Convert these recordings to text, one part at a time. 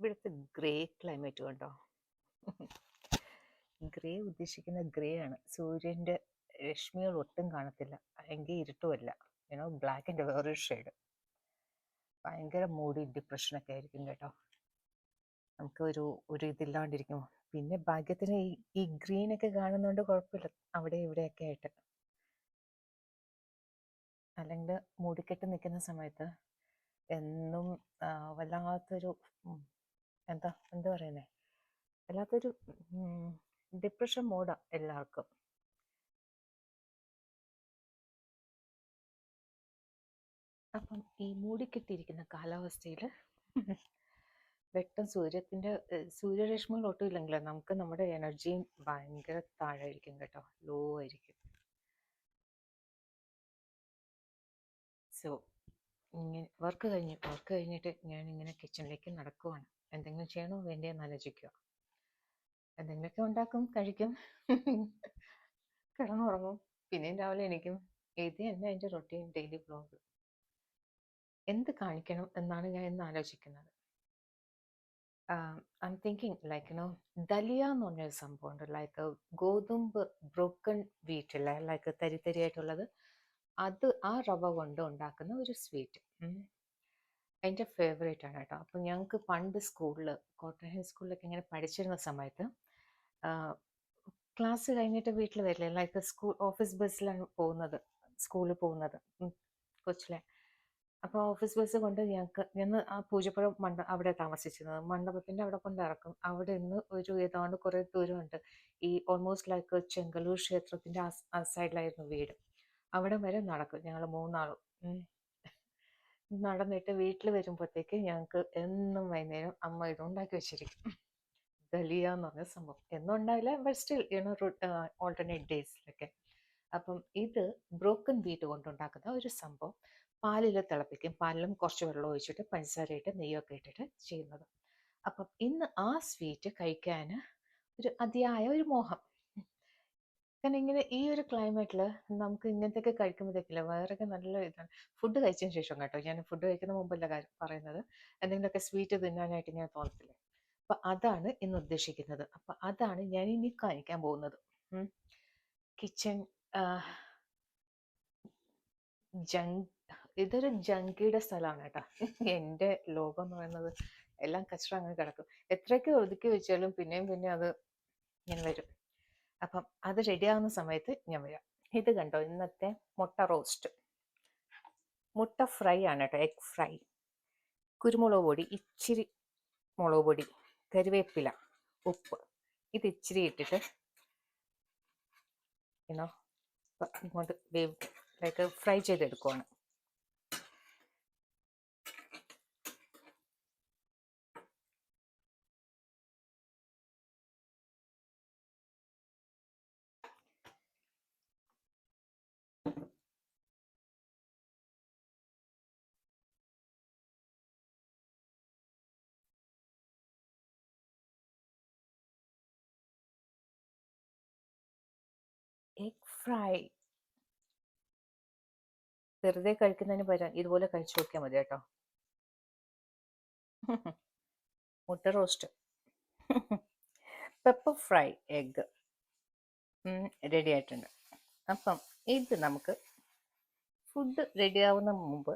ഇവിടുത്തെ grey climate കണ്ടോ. Grey ഉദ്ദേശിക്കുന്ന ഗ്രേ ആണ്. സൂര്യൻ്റെ രശ്മികൾ ഒട്ടും കാണത്തില്ല, എങ്കിൽ ഇരുട്ടുമല്ല. ബ്ലാക്കിൻ്റെ വേറൊരു ഷെയ്ഡ്. ഭയങ്കര മൂടി ഡിപ്രഷനൊക്കെ ആയിരിക്കും കേട്ടോ. നമുക്ക് ഒരു ഇതില്ലാണ്ടിരിക്കും. പിന്നെ ഭാഗ്യത്തിന് ഈ ഗ്രീനൊക്കെ കാണുന്നതുകൊണ്ട് കുഴപ്പമില്ല, അവിടെ ഇവിടെയൊക്കെ ആയിട്ട്. അല്ലെങ്കിൽ മൂടിക്കെട്ട് നിൽക്കുന്ന സമയത്ത് എന്നും വല്ലാത്തൊരു എന്താ പറയുന്നത്, വല്ലാത്തൊരു ഡിപ്രഷൻ മോഡാ എല്ലാവർക്കും. അപ്പം ഈ മൂടിക്കെട്ടിയിരിക്കുന്ന കാലാവസ്ഥയിൽ വെട്ടം സൂര്യരശ്മികൾ ഒട്ടും ഇല്ലെങ്കിൽ നമുക്ക് നമ്മുടെ എനർജിയും ഭയങ്കര താഴായിരിക്കും കേട്ടോ, ലോ ആയിരിക്കും. സോ ഇങ്ങനെ വർക്ക് കഴിഞ്ഞിട്ട് ഞാൻ ഇങ്ങനെ കിച്ചണിലേക്ക് നടക്കുവാണ്. എന്തെങ്കിലും ചെയ്യണോ വേണ്ടേന്ന് ആലോചിക്കുക. എന്തെങ്കിലുമൊക്കെ ഉണ്ടാക്കും, കഴിക്കും, കിടന്നുറങ്ങും, പിന്നെയും രാവിലെ എണീക്കും. ഇത് തന്നെ എൻ്റെ റൊട്ടീൻ ഡെയിലി വ്ലോഗ്. എന്ത് കാണിക്കണം എന്നാണ് ഞാൻ ഇന്ന് ആലോചിക്കുന്നത്. I'm thinking ദലിയ എന്ന് പറഞ്ഞൊരു സംഭവമുണ്ട്. ലൈക്ക് ഗോതമ്പ് ബ്രോക്കൺ വീറ്റ് അല്ലേ, ലൈക്ക് തരിയായിട്ടുള്ളത്. അത് ആ റവ കൊണ്ട് ഉണ്ടാക്കുന്ന ഒരു സ്വീറ്റ് എൻ്റെ ഫേവറേറ്റ് ആണ് കേട്ടോ. അപ്പം ഞങ്ങൾക്ക് പണ്ട് സ്കൂളിൽ, കോട്ടൺ ഹിൽ സ്കൂളിലൊക്കെ ഇങ്ങനെ പഠിച്ചിരുന്ന സമയത്ത് ക്ലാസ് കഴിഞ്ഞിട്ട് വീട്ടിൽ വരില്ലേ, ലൈക്ക് ഓഫീസ് ബസ്സിലാണ് സ്കൂളിൽ പോകുന്നത് കൊച്ചിലെ. അപ്പോൾ ഓഫീസ് ബസ് കൊണ്ട് ഞങ്ങൾ ആ പൂജപ്പുരം അവിടെ താമസിച്ചിരുന്നത്. മണ്ഡപത്തിൻ്റെ അവിടെ കൊണ്ട് ഇറക്കും. അവിടെ നിന്ന് ഏതാണ്ട് കുറേ ദൂരമുണ്ട്. ഈ ഓൾമോസ്റ്റ് ലൈക്ക് ചെങ്കലൂർ ക്ഷേത്രത്തിൻ്റെ ആ സൈഡിലായിരുന്നു വീട്. അവിടെ വരെ നടക്കും ഞങ്ങൾ മൂന്നാളും. നടന്നിട്ട് വീട്ടിൽ വരുമ്പോഴത്തേക്ക് ഞങ്ങൾക്ക് എന്നും വൈകുന്നേരം അമ്മ ഇതുണ്ടാക്കി വെച്ചിരിക്കും. ദലിയ എന്ന് പറഞ്ഞ സംഭവം. എന്നും ഉണ്ടാവില്ല, ബട്ട് സ്റ്റിൽ ഓൾട്ടർനേറ്റ് ഡേയ്സിലൊക്കെ. അപ്പം ഇത് ബ്രോക്കൺ വീറ്റ് കൊണ്ടുണ്ടാക്കുന്ന ഒരു സംഭവം. പാലിൽ തിളപ്പിക്കും, പാലിലും കുറച്ച് വെള്ളം ഒഴിച്ചിട്ട് പഞ്ചസാരയിട്ട് നെയ്യൊക്കെ ഇട്ടിട്ട് ചെയ്യുന്നത്. അപ്പം ഇന്ന് ആ സ്വീറ്റ് കഴിക്കാൻ അതിയായ ഒരു മോഹം. കാരണം ഇങ്ങനെ ഈ ഒരു ക്ലൈമറ്റിൽ നമുക്ക് ഇങ്ങനത്തെയൊക്കെ കഴിക്കുമ്പോഴത്തേക്കില്ല വേറൊക്കെ നല്ല ഇതാണ്. ഫുഡ് കഴിച്ചതിന് ശേഷം കേട്ടോ, ഞാൻ ഫുഡ് കഴിക്കുന്ന മുമ്പല്ല കാര്യം പറയുന്നത്. എന്തെങ്കിലുമൊക്കെ സ്വീറ്റ് തിന്നാനായിട്ട് ഇങ്ങനെ തോന്നത്തില്ലേ. അപ്പം അതാണ് ഇന്ന് ഉദ്ദേശിക്കുന്നത്. അപ്പം അതാണ് ഞാൻ ഇനി കാണിക്കാൻ പോകുന്നത്. കിച്ചൺ ഇതൊരു ജങ്കിയുടെ സ്ഥലമാണ് കേട്ടോ. എൻ്റെ ലോകം എന്ന് പറയുന്നത് എല്ലാം കച്ചറ അങ്ങനെ കിടക്കും. എത്രയൊക്കെ ഒതുക്കി വെച്ചാലും പിന്നെയും അത് ഇങ്ങനെ വരും. അപ്പം അത് റെഡിയാകുന്ന സമയത്ത് ഞാൻ വരാം. ഇത് കണ്ടോ, ഇന്നത്തെ മുട്ട റോസ്റ്റ്. മുട്ട ഫ്രൈ ആണ് കേട്ടോ, എഗ് ഫ്രൈ. കുരുമുളക് പൊടി, ഇച്ചിരി മുളക് പൊടി, കറിവേപ്പില, ഉപ്പ്, ഇത് ഇച്ചിരി ഇട്ടിട്ട് ഇങ്ങോട്ട് ലൈക്ക് ഫ്രൈ ചെയ്തെടുക്കുവാണ്. എഗ് ഫ്രൈ വെറുതെ കഴിക്കുന്നതിന് പകരം ഇതുപോലെ കഴിച്ചു നോക്കിയാൽ മതി കേട്ടോ. മുട്ട roast, pepper fry, egg ready ആയിട്ടുണ്ട്. അപ്പം ഇത് നമുക്ക് ഫുഡ് റെഡിയാവുന്ന മുമ്പ്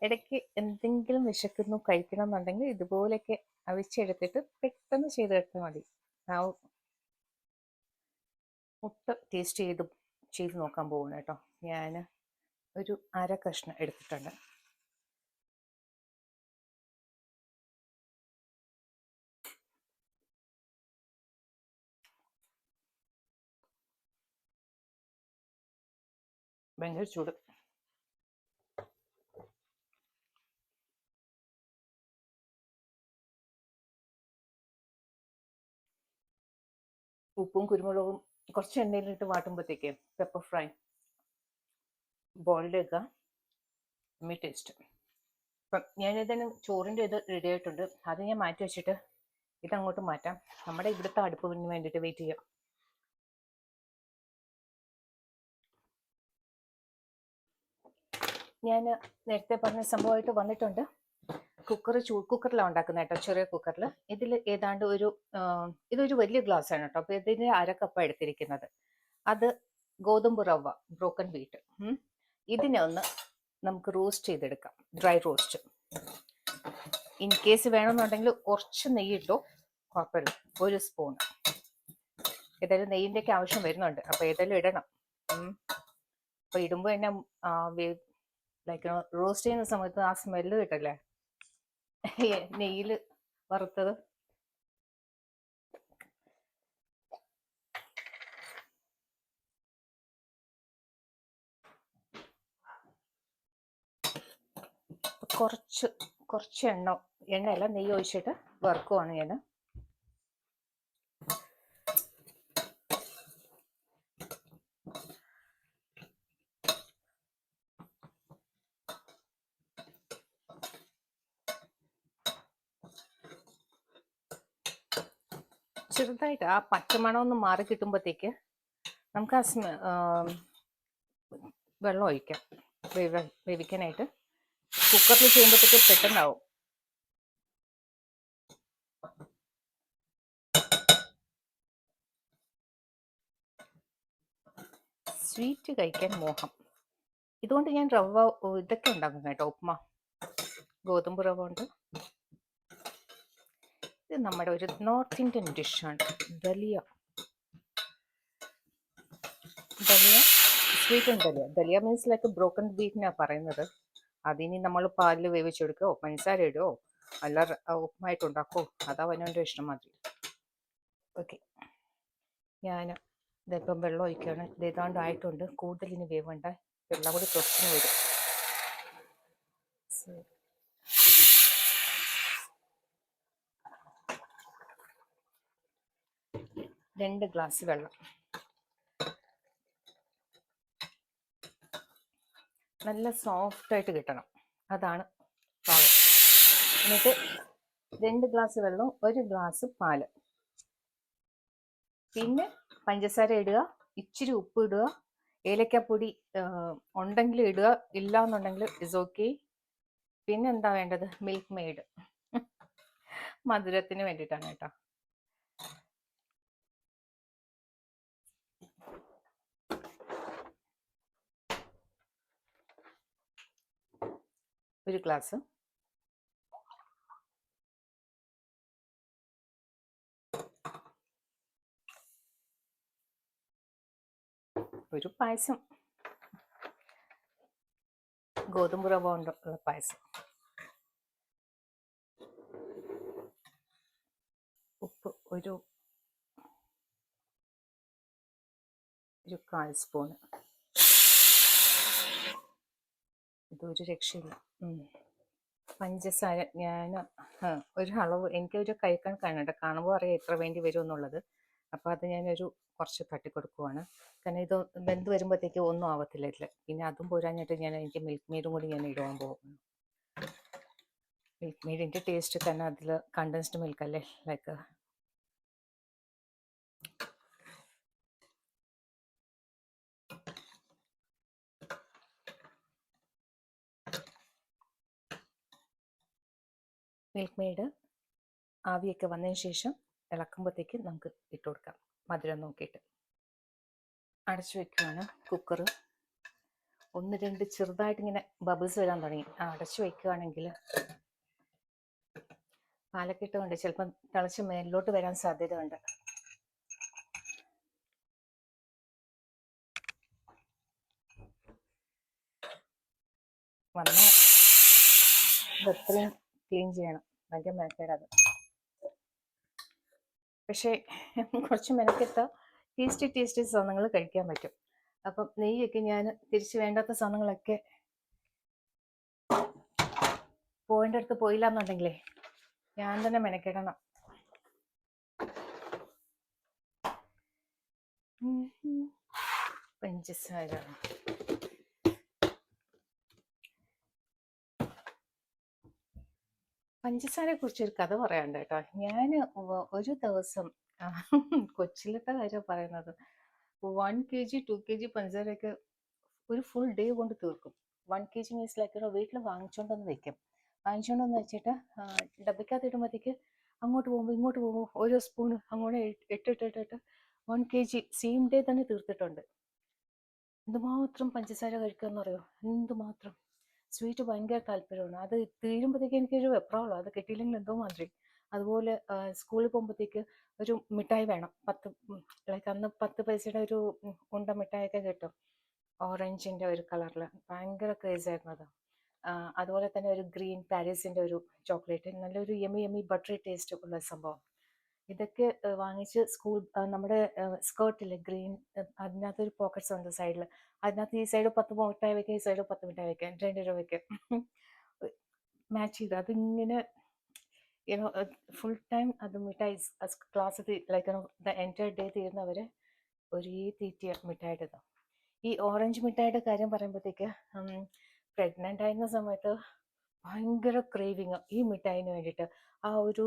ഇടയ്ക്ക് എന്തെങ്കിലും വിശക്കുന്നു കഴിക്കണം എന്നുണ്ടെങ്കിൽ ഇതുപോലെയൊക്കെ അവിച്ചെടുത്തിട്ട് പെട്ടെന്ന് ചെയ്തെടുത്താൽ മതി. ആ മുട്ട ടേസ്റ്റ് ചെയ്ത് നോക്കാൻ പോകുന്നു കേട്ടോ. ഞാൻ ഒരു അര കഷ്ണം എടുത്തിട്ടുണ്ട്. ഭയങ്കര ചൂട്. ഉപ്പും കുരുമുളകും കുറച്ച് എണ്ണയിലിട്ട് വാട്ടുമ്പോഴത്തേക്ക് പെപ്പർ ഫ്രൈ ബോയിൽഡ് വെക്കുക. Me taste. അപ്പം ഞാനിതിന് ചോറിൻ്റെ ഇത് റെഡി ആയിട്ടുണ്ട്. അത് ഞാൻ മാറ്റി വെച്ചിട്ട് ഇതങ്ങോട്ട് മാറ്റാം. നമ്മുടെ ഇവിടുത്തെ അടുപ്പിന് വേണ്ടിയിട്ട് വെയിറ്റ് ചെയ്യാം. ഞാൻ നേരത്തെ പറഞ്ഞ സംഭവമായിട്ട് വന്നിട്ടുണ്ട്. കുക്കറിലാണ് ഉണ്ടാക്കുന്നത് കേട്ടോ, ചെറിയ കുക്കറിൽ. ഇതിൽ ഏതാണ്ട് ഇതൊരു വലിയ ഗ്ലാസ് ആണ് കേട്ടോ. അപ്പൊ ഇതിന് അരക്കപ്പ എടുത്തിരിക്കുന്നത്. അത് ഗോതമ്പ് റവ, ബ്രോക്കൺ വീറ്റ്. ഇതിനെ ഒന്ന് നമുക്ക് റോസ്റ്റ് ചെയ്തെടുക്കാം, ഡ്രൈ റോസ്റ്റ്. ഇൻ കേസ് വേണമെന്നുണ്ടെങ്കിൽ കുറച്ച് നെയ്യിട്ടോ, കുഴപ്പമില്ല. 1 സ്പൂൺ. ഏതായാലും നെയ്യിൻ്റെയൊക്കെ ആവശ്യം വരുന്നുണ്ട്, അപ്പൊ ഏതായാലും ഇടണം. അപ്പൊ ഇടുമ്പോൾ തന്നെ ലൈക്ക് റോസ്റ്റ് ചെയ്യുന്ന സമയത്ത് ആ സ്മെല്ല് കിട്ടല്ലേ, നെയ്യിൽ വറുത്തത്. കുറച്ച് എണ്ണയല്ല, നെയ്യ് ഒഴിച്ചിട്ട് വറുക്കുവാണ് ഞാൻ. ചെറുതായിട്ട് ആ പച്ചമണം ഒന്ന് മാറി കിട്ടുമ്പോഴത്തേക്ക് നമുക്ക് വെള്ളം ഒഴിക്കാം വേവിക്കാനായിട്ട്. കുക്കറിൽ ചെയ്യുമ്പോഴത്തേക്ക് പെട്ടെന്നാവും. സ്വീറ്റ് കഴിക്കാൻ മോഹം. ഇതുകൊണ്ട് ഞാൻ ഇതൊക്കെ ഉണ്ടാക്കും കേട്ടോ, ഉപ്മ. ഗോതമ്പ് റവ കൊണ്ട്. ഇത് നമ്മുടെ ഒരു നോർത്ത് ഇന്ത്യൻ ഡിഷാണ്, dalia. Sweet dalia. Dalia means like broken വീറ്റിനാണ് പറയുന്നത്. അതിനി നമ്മൾ പാലിൽ വേവിച്ചെടുക്കോ, പഞ്ചസാര ഇടുകയോ, അല്ല ഉപ്പുമായിട്ട് ഉണ്ടാക്കോ, അതാ അവനവൻ്റെ ഇഷ്ടം മാതിരി. ഓക്കെ, ഞാൻ ഇതിപ്പം വെള്ളം ഒഴിക്കുകയാണ്. ഇത് ഏതാണ്ട് ആയിട്ടുണ്ട്. കൂടുതലിന് വേവണ്ട, വെള്ളം കൂടി കുറച്ചിന് വരും. 2 ഗ്ലാസ് വെള്ളം. നല്ല സോഫ്റ്റായിട്ട് കിട്ടണം, അതാണ് പാകം. എന്നിട്ട് 2 ഗ്ലാസ് വെള്ളവും 1 ഗ്ലാസ് പാല്. പിന്നെ പഞ്ചസാര ഇടുക, ഇച്ചിരി ഉപ്പ് ഇടുക, ഏലക്കപ്പൊടി ഉണ്ടെങ്കിൽ ഇടുക, ഇല്ല എന്നുണ്ടെങ്കിൽ ഇസ് ഓക്കെ. പിന്നെ എന്താ വേണ്ടത്? Milk made. മധുരത്തിന് വേണ്ടിയിട്ടാണ് കേട്ടോ. ഒരു ഗ്ലാസ്. ഒരു പായസം, ഗോതമ്പ് റവ കൊണ്ടുള്ള പായസം. ഉപ്പ് ഒരു 1/4 സ്പൂണ്. ഇതൊരു രക്ഷയില്ല. പഞ്ചസാര ഞാൻ ഒരു അളവ്, എനിക്കൊരു കൈക്കണക്കാണ് കാണുമ്പോൾ അറിയാം എത്ര വേണ്ടി വരും എന്നുള്ളത്. അപ്പോൾ അത് ഞാനൊരു കുറച്ച് തട്ടിക്കൊടുക്കുവാണ്. കാരണം ഇത് വെന്ത് വരുമ്പോഴത്തേക്ക് ഒന്നും ആവത്തില്ല ഇതിൽ. പിന്നെ അതും പോരാഞ്ഞിട്ട് എനിക്ക് മിൽക്ക് മെയ്ഡും കൂടി ഞാൻ ഇടുവാൻ പോകുന്നു. മിൽക്ക് മെയ്ഡിൻ്റെ ടേസ്റ്റ് തന്നെ അതിൽ കണ്ടൻസ്ഡ് മിൽക്ക് അല്ലേ, ലൈക്ക് മിൽക്ക് മെയ്ഡ് ആവിയൊക്കെ വന്നതിന് ശേഷം ഇളക്കുമ്പോഴത്തേക്ക് നമുക്ക് ഇട്ട് കൊടുക്കാം, മധുരം നോക്കിയിട്ട്. അടച്ചു വയ്ക്കുകയാണ് കുക്കർ. 1-2 ചെറുതായിട്ട് ഇങ്ങനെ ബബിൾസ് വരാൻ തുടങ്ങി. അടച്ചു വയ്ക്കുകയാണെങ്കിൽ പാലൊക്കെ ഇട്ടുകൊണ്ട് ചിലപ്പം തിളച്ച് മേലിലോട്ട് വരാൻ സാധ്യത ഉണ്ട്. വന്ന് എത്രയും ക്ലീൻ ചെയ്യണം, ഭയങ്കര മെനക്കേടത്. പക്ഷേ കുറച്ച് മെനക്കെത്ത ടേസ്റ്റി സാധനങ്ങൾ കഴിക്കാൻ പറ്റും. അപ്പം നെയ്യൊക്കെ ഞാൻ തിരിച്ച് വേണ്ടാത്ത സാധനങ്ങളൊക്കെ പോയിൻ്റെ അടുത്ത് പോയില്ല എന്നുണ്ടെങ്കിലേ ഞാൻ തന്നെ മെനക്കെടണം. പഞ്ചസാര പഞ്ചസാരയെ കുറിച്ചൊരു കഥ പറയാണ്ട് കേട്ടോ. ഞാൻ ഒരു ദിവസം കൊച്ചിലത്തെ കാര്യം പറയുന്നത്, 1 kg 2 kg പഞ്ചസാരയൊക്കെ ഒരു ഫുൾ ഡേ കൊണ്ട് തീർക്കും. 1 kg മീൻസ് ലൈക്ക് വീട്ടിൽ വാങ്ങിച്ചോണ്ടെന്ന് വെക്കും. വാങ്ങിച്ചുകൊണ്ടെന്ന് വെച്ചിട്ട് ഡബയ്ക്കകത്ത് ഇടുമ്പോഴത്തേക്ക് അങ്ങോട്ട് പോകുമ്പോൾ ഇങ്ങോട്ട് പോകുമ്പോൾ ഓരോ സ്പൂൺ അങ്ങോട്ട് ഇട്ടിട്ടിട്ടിട്ട് 1 kg സെയിം ഡേ തന്നെ തീർത്തിട്ടുണ്ട്. എന്തുമാത്രം പഞ്ചസാര കഴിക്കുമെന്ന് അറിയോ, എന്തുമാത്രം. സ്വീറ്റ് ഭയങ്കര താല്പര്യമാണ്. അത് തീരുമ്പോഴത്തേക്ക് എനിക്കൊരു വെപ്രാളോ, അത് കിട്ടിയില്ലെങ്കിൽ എന്തോ മാതിരി. അതുപോലെ സ്കൂളിൽ പോകുമ്പോഴത്തേക്ക് ഒരു മിഠായി വേണം. ലൈക്ക് അന്ന് 10 പൈസയുടെ ഒരു ഉണ്ട മിഠായിയൊക്കെ കിട്ടും, ഓറഞ്ചിൻ്റെ ഒരു കളറിൽ. ഭയങ്കര ക്രേസ് ആയിരുന്നു അത്. അതുപോലെ തന്നെ ഒരു ഗ്രീൻ പാരീസിൻ്റെ ഒരു ചോക്ലേറ്റ്, നല്ലൊരു യമി ബട്ടറി ടേസ്റ്റ് ഉള്ള സംഭവം. ഇതൊക്കെ വാങ്ങിച്ച് നമ്മുടെ സ്കേർട്ടിൽ ഗ്രീൻ, അതിനകത്തൊരു പോക്കറ്റ്സ് ഉണ്ട് സൈഡിൽ. അതിനകത്ത് ഈ സൈഡ് 10 മിഠായി വയ്ക്കുക, ഈ സൈഡ് 10 മിഠായി വയ്ക്കുക, 2 രൂപയ്ക്ക് മാച്ച് ചെയ്ത് അതിങ്ങനെ ഫുൾ ടൈം അത് മിഠായി. Class like the entire day തീരുന്നവരെ ഒരേ തീറ്റിയ മിഠായിയുടെ. ഈ ഓറഞ്ച് മിഠായിയുടെ കാര്യം പറയുമ്പോഴത്തേക്ക് പ്രഗ്നൻ്റ് ആയിരുന്ന സമയത്ത് ഭയങ്കര ക്രേവിങ് ഈ മിഠായിന് വേണ്ടിയിട്ട്. ആ ഒരു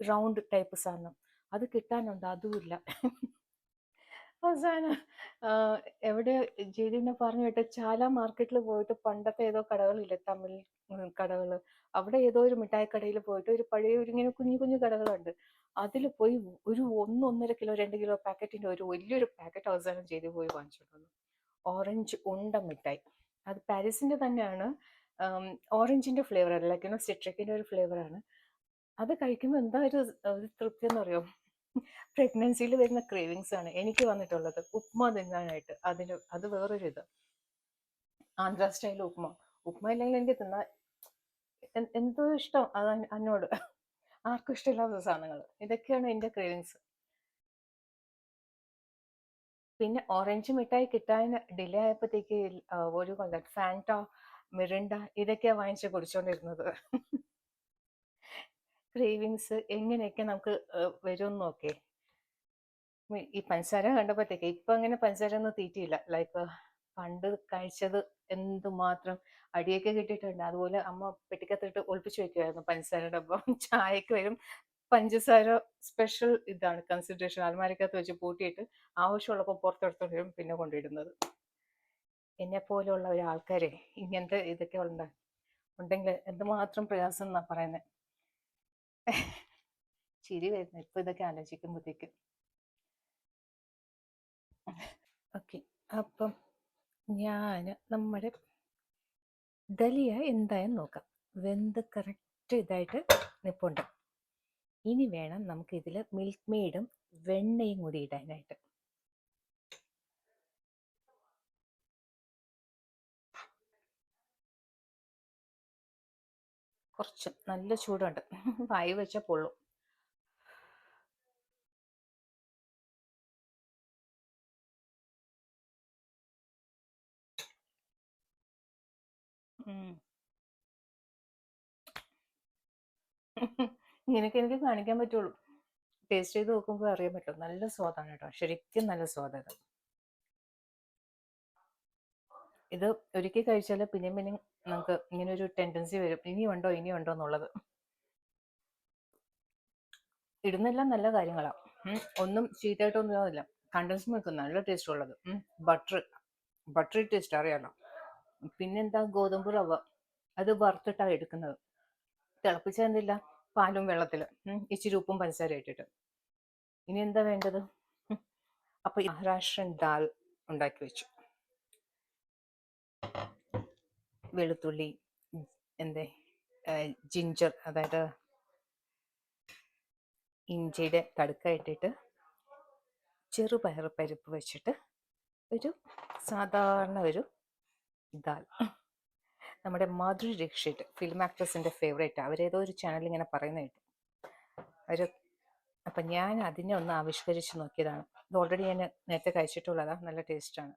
റൗണ്ട് ടൈപ്പ് സാധനം അത് കിട്ടാനുണ്ട്, അതുമില്ല. അവസാനം എവിടെ ജെയ്തിനെ പറഞ്ഞു കേട്ട് ചാല മാർക്കറ്റിൽ പോയിട്ട്, പണ്ടത്തെ ഏതോ കടകളില്ലേ തമിഴ് കടകൾ, അവിടെ ഏതോ ഒരു മിഠായി കടയിൽ പോയിട്ട് ഒരു പഴയ ഒരു ഇങ്ങനെ കുഞ്ഞു കുഞ്ഞു കടകളുണ്ട്, അതിൽ പോയി ഒരു 1-1.5 കിലോ 2 കിലോ പാക്കറ്റിൻ്റെ ഒരു വലിയൊരു പാക്കറ്റ് അവസാനം ചെയ്ത് പോയി വാങ്ങിച്ചിട്ട് വന്നു. ഓറഞ്ച് ഉണ്ട മിഠായി. അത് പാരീസിൻ്റെ തന്നെയാണ്. ഓറഞ്ചിൻ്റെ ഫ്ലേവർ അല്ല, ലൈക്ക് സിട്രിക്കിൻ്റെ ഒരു ഫ്ലേവറാണ്. അത് കഴിക്കുമ്പോൾ എന്താ ഒരു തൃപ്തി എന്ന് പറയുമോ. പ്രഗ്നൻസിയിൽ വരുന്ന ക്രേവിങ്സ് ആണ് എനിക്ക് വന്നിട്ടുള്ളത്. ഉപ്മ തിന്നാനായിട്ട് അത് വേറൊരു ഇത്. ആന്ധ്ര സ്റ്റൈൽ ഉപ്മ ഇല്ലെങ്കിൽ എനിക്ക് തിന്നാൻ എന്തോ ഇഷ്ടം അത് എന്നോട്. ആർക്കും ഇഷ്ടമില്ലാത്ത സാധനങ്ങൾ. ഇതൊക്കെയാണ് എൻ്റെ ക്രേവിങ്സ്. പിന്നെ ഓറഞ്ച് മിഠായി കിട്ടാൻ ഡിലേ ആയപ്പോഴത്തേക്ക് ഒരു കൊല്ലം ഫാൻറ്റ, മിറിണ്ട ഇതൊക്കെയാണ് വാങ്ങിച്ച് കുടിച്ചോണ്ടിരുന്നത്. ക്രേവിങ്സ് എങ്ങനെയൊക്കെ നമുക്ക് വരുമെന്ന് നോക്കേ. ഈ പഞ്ചസാര കണ്ടപ്പോഴത്തേക്ക് ഇപ്പം അങ്ങനെ പഞ്ചസാര ഒന്നും തീറ്റിയില്ല. ലൈക്ക് പണ്ട് കഴിച്ചത് എന്തുമാത്രം അടിയൊക്കെ കിട്ടിയിട്ടുണ്ട്. അതുപോലെ അമ്മ പെട്ടിക്കകത്തിട്ട് ഒളിപ്പിച്ച് വെക്കുമായിരുന്നു പഞ്ചസാര ഡബ്ബ. ചായക്ക് വരും പഞ്ചസാര സ്പെഷ്യൽ ഇതാണ് കൺസിഡറേഷൻ. അലമാരക്കകത്ത് വെച്ച് പൂട്ടിയിട്ട് ആവശ്യമുള്ളപ്പോൾ പുറത്തെടുത്തോണ്ട് വരും, പിന്നെ കൊണ്ടിടുന്നത്. എന്നെ പോലെയുള്ള ഒരാൾക്കാരെ ഇങ്ങനത്തെ ഇതൊക്കെ ഉണ്ടെങ്കിൽ എന്തുമാത്രം പ്രയാസം എന്നാ പറയുന്നത്. ചിരി വരുന്നു ഇപ്പൊ ഇതൊക്കെ ആലോചിക്കുമ്പോഴത്തേക്ക്. ഓക്കെ, അപ്പം നമ്മുടെ ദലിയ എന്തായാലും നോക്കാം. വെന്ത് കറക്റ്റ് ഇതായിട്ട് നിപ്പുണ്ട്. ഇനി വേണം നമുക്ക് ഇതിൽ മിൽക്ക് മെയ്ഡും വെണ്ണയും കൂടി ഇടാനായിട്ട്. കുറച്ച് നല്ല ചൂടുണ്ട്, വായി വെച്ചാൽ പൊള്ളും. ഇങ്ങനെയൊക്കെ എനിക്ക് കാണിക്കാൻ പറ്റുള്ളൂ. ടേസ്റ്റ് ചെയ്ത് നോക്കുമ്പോൾ അറിയാൻ പറ്റും. നല്ല സ്വാദാണ് കേട്ടോ, ശരിക്കും നല്ല സ്വാദാണ്. ഇത് ഒരിക്കൽ കഴിച്ചാൽ പിന്നെയും പിന്നെയും നമുക്ക് ഇങ്ങനെ ഒരു ടെൻഡൻസി വരും, ഇനിയുണ്ടോ എന്നുള്ളത്. ഇടുന്നെല്ലാം നല്ല കാര്യങ്ങളാണ്, ഒന്നും ചീത്തയായിട്ടൊന്നുമില്ല. കണ്ടൻസ് മിൽക്ക് നല്ല ടേസ്റ്റ് ഉള്ളത്. ബട്ടറി ടേസ്റ്റ് അറിയാലോ. പിന്നെന്താ, ഗോതമ്പ് റവ അത് വറുത്തിട്ടാണ് എടുക്കുന്നത്. തിളപ്പിച്ചാൽ എന്തില്ല, പാലും വെള്ളത്തിൽ ഇച്ചിരി ഉപ്പും പഞ്ചസാര ഇട്ടിട്ട്. ഇനി എന്താ വേണ്ടത്? അപ്പൊ മഹാരാഷ്ട്രൻ ദാൽ ഉണ്ടാക്കി വെച്ചു. വെളുത്തുള്ളി, ജിഞ്ചർ, അതായത് ഇഞ്ചിയുടെ തടുക്ക ഇട്ടിട്ട് ചെറുപയർ പരിപ്പ് വെച്ചിട്ട് ഒരു സാധാരണ ഒരു ദാൽ. നമ്മുടെ മാധുരി ദീക്ഷിത് ഫിലിം ആക്ട്രസിൻ്റെ ഫേവറേറ്റ്. അവരേതോ ഒരു ചാനൽ ഇങ്ങനെ പറയുന്ന കേട്ടു. അപ്പം ഞാൻ അതിനെ ഒന്ന് ആവിഷ്കരിച്ച് നോക്കിയതാണ്. ഇത് ഓൾറെഡി ഞാൻ നേരത്തെ കഴിച്ചിട്ടുള്ളതാണ്, നല്ല ടേസ്റ്റാണ്.